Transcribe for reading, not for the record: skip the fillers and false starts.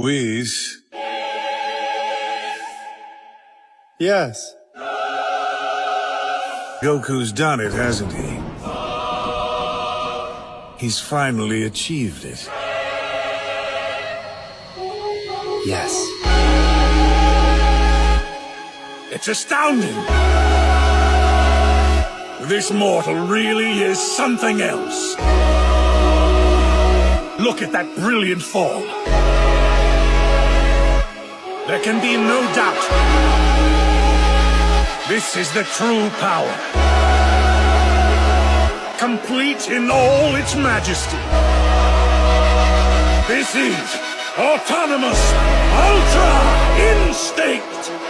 Whis? Yes. Goku's done it, hasn't he? He's finally achieved it. Yes. It's astounding! This mortal really is something else. Look at that brilliant fall. There can be no doubt. This is the true power. Complete in all its majesty. This is autonomous Ultra Instinct!